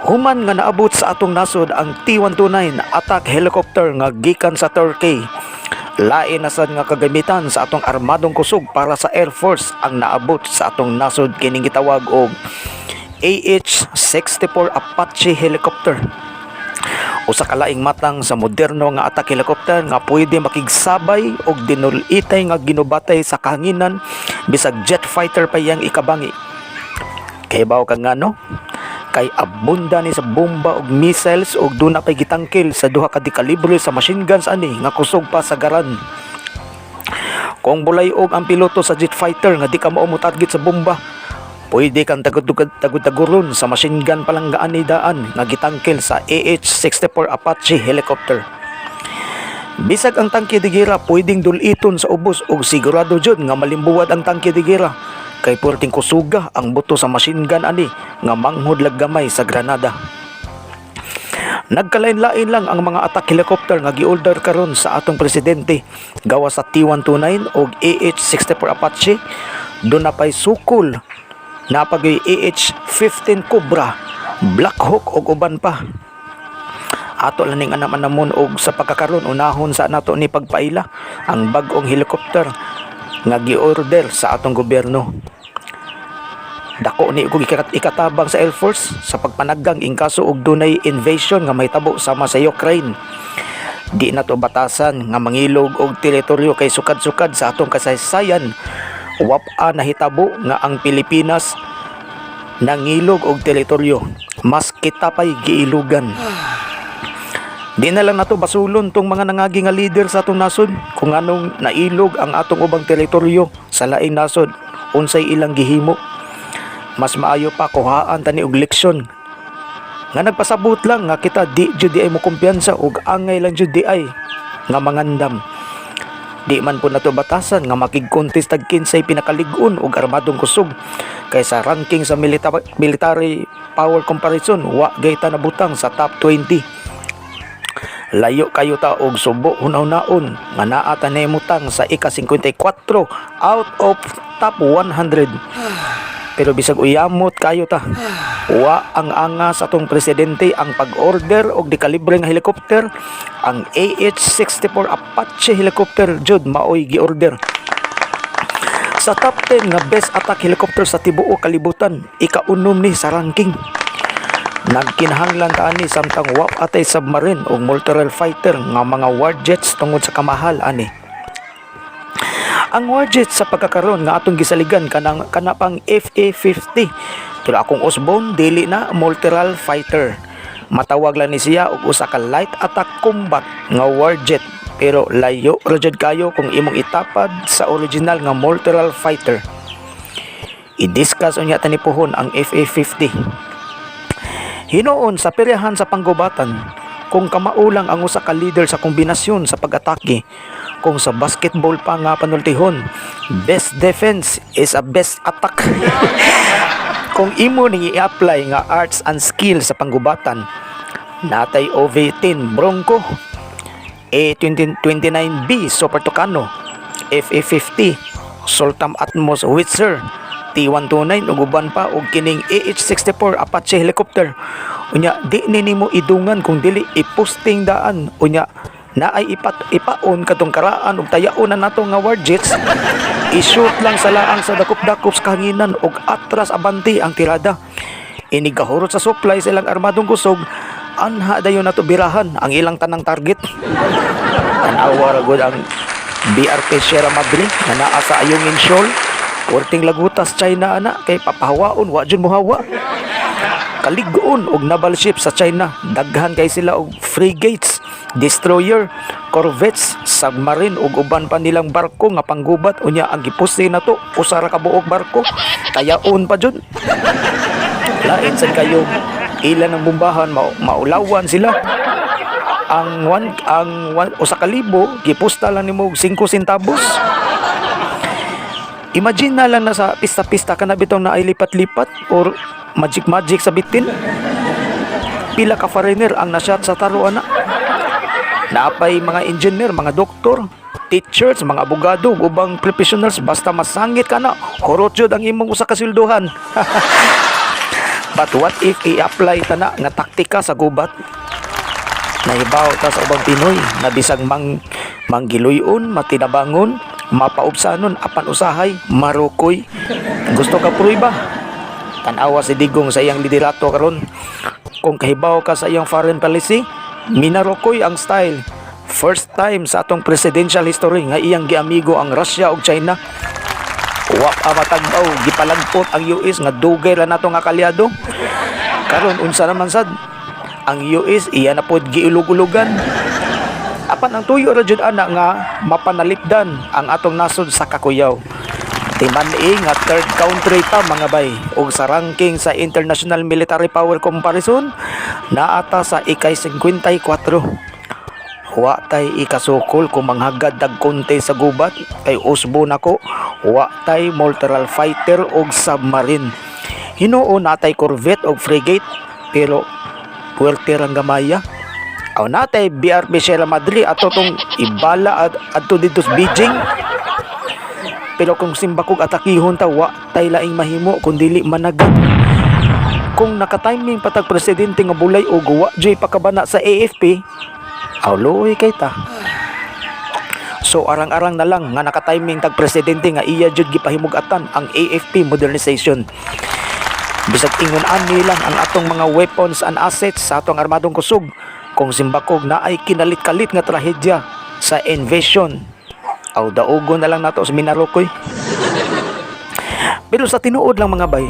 Human nga naabot sa atong nasod ang T-129 attack helicopter nga gikan sa Turkey. Lain na sad nga kagamitan sa atong armadong kusog para sa Air Force ang naabot sa atong nasod kining gitawag og AH-64 Apache helicopter. Usa ka laing matang sa moderno nga attack helicopter nga pwede makigsabay og dinulitay nga ginubatay sa kahanginan bisag jet fighter pa yang ikabangi. Kay bawo kang ngano? Kay abunda ni sa bomba og missiles og duna pay gitangkil sa duha ka kalibre sa machine guns ani nga kusog pa sa garan. Kung bulay og ang piloto sa jet fighter nga di ka mao mo target sa bomba, pwede kang tagud-taguron sa machine gun palanggaan ni daan nga gitangkil sa AH-64 Apache helicopter. Bisag ang tangke de gera pwedeng duliton sa ubos og sigurado jud nga malimbuwad ang tangke de gera. Kay purting kusuga ang buto sa machine gun ani nga manghud gamay sa granada. Nagkalain-lain lang ang mga attack helicopter nga giorder karon sa atong presidente gawa sa T-129 ug AH-64 Apache. Doon na pay sukol napagay AH-15 Cobra, Black Hawk ug uban pa. Ato lang ning anam-anamon og sa pagkakaron unahon sa nato ni pagpaila ang bag-ong helicopter nga giorder sa atong gobyerno. Dako ni ug ikatabang sa Air Force sa pagpanaggang in kaso og dunay invasion nga mahitabo sama sa Ukraine. Di na to batasan nga mangilog og teritoryo kay sukad-sukad sa atong kasaysayan. Wap-a nahitabo nga ang Pilipinas nangilog og teritoryo, mas kita pay giilugan. Di na lang nato basulon tong mga nangagi nga leader sa atong nasod kung anong nailog ang atong ubang teritoryo sa laing nasod, unsay ilang gihimo. Mas maayo pa kuhaan tani og leksyon nga nagpasabot lang nga kita di jud di ay mo kumpiyansa og angay lang jud di ay nga mangandam. Di man po nato batasan nga makig-contest tag kinsay pinakalig-on og armadong kusog kaysa ranking sa military power comparison wa gayta nabutang sa top 20. Layo kayo ta og subo hunaw-naon nga naa ta nahimutang sa ika-54 out of top 100. Pero bisag uyamot kayo ta, wa ang angas atong presidente ang pag-order og dekalibre nga helicopter. Ang AH-64 Apache helicopter jud maoy gi-order sa top 10 nga best attack helicopter sa tibuok kalibutan, ika-unom ni sa ranking. Nagkinahanglan ta ani samtang wap atay submarine o multi-role fighter nga mga warjets tungod sa kamahal ani. Ang warjets sa pagkakaroon nga atong gisaligan kana pang FA-50. Pero akong usbon dili na multi-role fighter. Matawag lang ni siya og usa ka light attack combat nga warjet, pero layo ra jud kayo kung imong itapad sa original nga multi-role fighter. I-discuss unya tani pohon ang FA-50. Hinoon sa peryahan sa panggubatan, kung kamaulang ang usa ka leader sa kombinasyon sa pag-atake, kung sa basketball pa nga panultihon, best defense is a best attack. Kung imo ning i-apply nga arts and skill sa panggubatan, natay OV-10 Bronco, A-29B Super Tucano, FA-50 Sultan Atmos Howitzer, T-129 ug uban pa og kining AH-64 Apache helicopter. Unya di nimo idungan kung dili iposting daan. Unya naay ipaon katong karaan ug tayaon na nato nga warjets. I-shoot lang sa laang sa dakop-dakop sa kahanginan ug atras abanti ang tirada. Inigahurot sa supply sa ilang armadong kusog, anha dayon nato birahan ang ilang tanang target. Tanawa ra gud ang BRP Sierra Madre nga naa sa Ayungin Shoal. Kurting lagutas China ana kay papahawaon wa jud mohawa. Kalig-on og naval ship sa China, daghan kay sila og frigates, destroyer, corvettes, submarine ug uban pa nilang barko nga panggubat. Unya ang gipusti nato usa ra ka buok barko, tayaon pa jud. Lain sad kayo ilan ang bombahan maulawan sila. Ang usa ka libo gipusta lang nimo og 5 centavos. Imagine na lang na sa pista-pista ka na bitong na ay lipat-lipat or magic sa bitin. Pila ka foreigner ang nasyat sa taro ana. Naapay mga engineer, mga doktor, teachers, mga abogado, ubang professionals, basta masangit ka na, horot jud ang imong usa ka silduhan. But what if i-apply ta na nga taktika sa gubat? Nahibaw ta sa ubang Pinoy na bisag manggiluyon, matinabangon, mapaubsanon, apan usahay, marukoy. Gusto ka pruiba? Tanawa si Digong sa iyang liderato karon. Kung kahibaw ka sa iyang foreign policy, minarukoy ang style. First time sa atong presidential history nga iyang giamigo ang Russia ug China. Wa pa matagbaw, gipalagpot ang US nga dugay ra nato nga kalyado. Karon unsa naman sad? Ang US iya na pod giulug-ulugan. Apan ang tuyo ra jud ana nga mapanalipdan ang atong nasod sa kakuyaw. Timan-i nga third country ta mga bay, ug sa ranking sa International Military Power Comparison naata sa ikay 54. Wa tay ikasukol kung manghagad dag konte sa gubat kay usbo nako. Wa tay mortal fighter og submarine. Hinuon natay corvette og frigate pero puwerte rang gamaya. Aw natay BRP Sierra Madre ato tong ibala adto dito sa Beijing. Pero kung simbakog atakihon ta, wa tay laing mahimo kundili managad. Kung nakatiming patag presidente nga bulay o wa joy pakabana sa AFP, awloy kay ta. So arang-arang na lang nga nakatiming tag presidente nga iya jud gipahimug-atan ang AFP modernization. Bisag ingon ani lang ang atong mga weapons and assets sa atong armadong kusog, kung simbakog na ay kinalit-kalit nga trahedya sa invasion, aw daugon na lang nato sa minarukoy. Pero sa tinuod lang mga bay,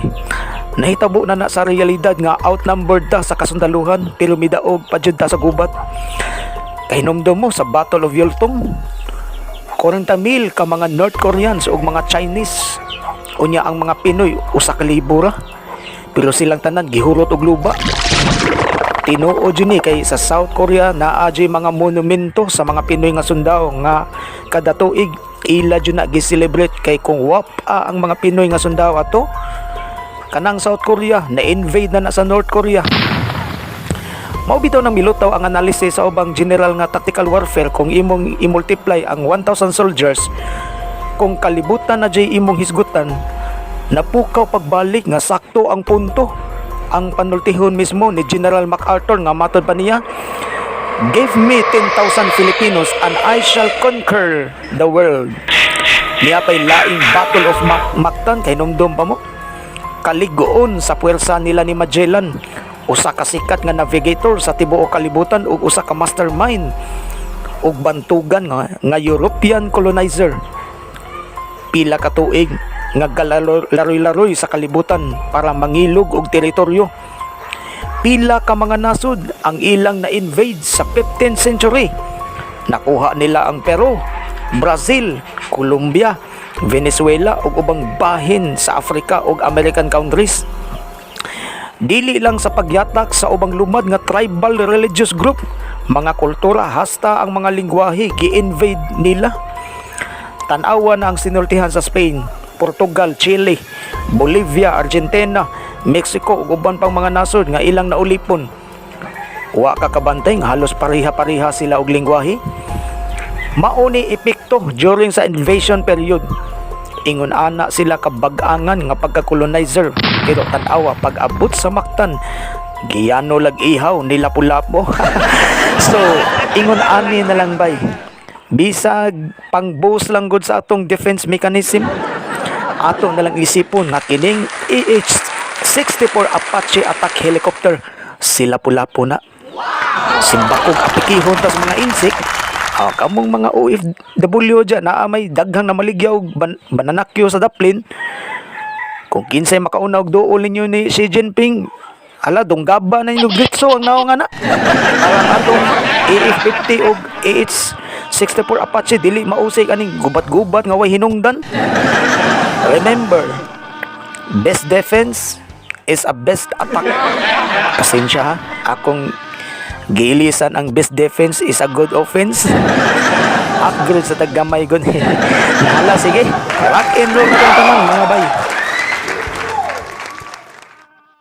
nahitabo na sa realidad nga outnumbered ta sa kasundaluhan pero midaog pa jud ta sa gubat. Kahinomdom mo sa Battle of Yultong, 40,000 ka mga North Koreans ug mga Chinese. Unya ang mga Pinoy usa ka libo ra. Pero silang tanan gihurot og luba. Tinuod yun kay sa South Korea naa jay mga monumento sa mga Pinoy nga sundao nga kada tuig ila jud na gi-celebrate kay kung wapa ang mga Pinoy nga sundao ato, kanang South Korea na-invade na sa North Korea. Mao bitaw nang milutaw ang analysis sa ubang general nga tactical warfare kung imong i-multiply ang 1,000 soldiers kung kalibutan na jay imong hisgutan, napukaw pagbalik nga sakto ang punto. Ang panultihon mismo ni General MacArthur nga matod pa niya, "Give me 10,000 Filipinos and I shall conquer the world." Niya pa'y laing Battle of Mactan kay numdum pa mo. Kaligoon sa puwersa nila ni Magellan, usa ka sikat nga navigator sa tibuok kalibutan ug usa ka mastermind ug bantugan nga European colonizer. Pila ka tuig nga laroy-laroy sa kalibutan para mangilog og teritoryo. Pila ka mga nasod ang ilang na-invade sa 15th century. Nakuha nila ang Peru, Brazil, Colombia, Venezuela ug ubang bahin sa Africa ug American countries. Dili lang sa pagyatak sa ubang lumad nga tribal religious group, mga kultura hasta ang mga lingwahe gi-invade nila. Tan-awa na ang sinultihan sa Spain, Portugal, Chile, Bolivia, Argentina, Mexico ug uban pang mga nasod nga ilang naulipon. Wa ka kabantay nga halos pareha-pareha sila og lingwahe. Mao ni epekto during sa invasion period. Ingon ana sila kabag-angan nga pagka-colonizer, pero tan-awa pag-abot sa Mactan, giyano lag ihaw ni lapu-lapo. So ingon ani na lang bay, bisag pang-boost lang gud sa atong defense mechanism, ato na lang isipon nga kining AH-64 Apache attack helicopter sila pula-po na. Simbakog apikihon ta sa mga insect, kamong mga OFW dyan na may daghang na maligyaw bananakyo sa daplin. Kung kinsay makauna og duol ninyo ni Xi Jinping, ala donggaba na yung gritso ang naong ana. Parang atong AH-50 o AH-64 Apache dili mausay kaning gubat-gubat nga way hinungdan. Remember, best defense is a best attack. Pasensya ha, akong giilisan ang best defense is a good offense. Upgrade sa tagamay gun. Nahala, sige, rock and roll na taman mga bay.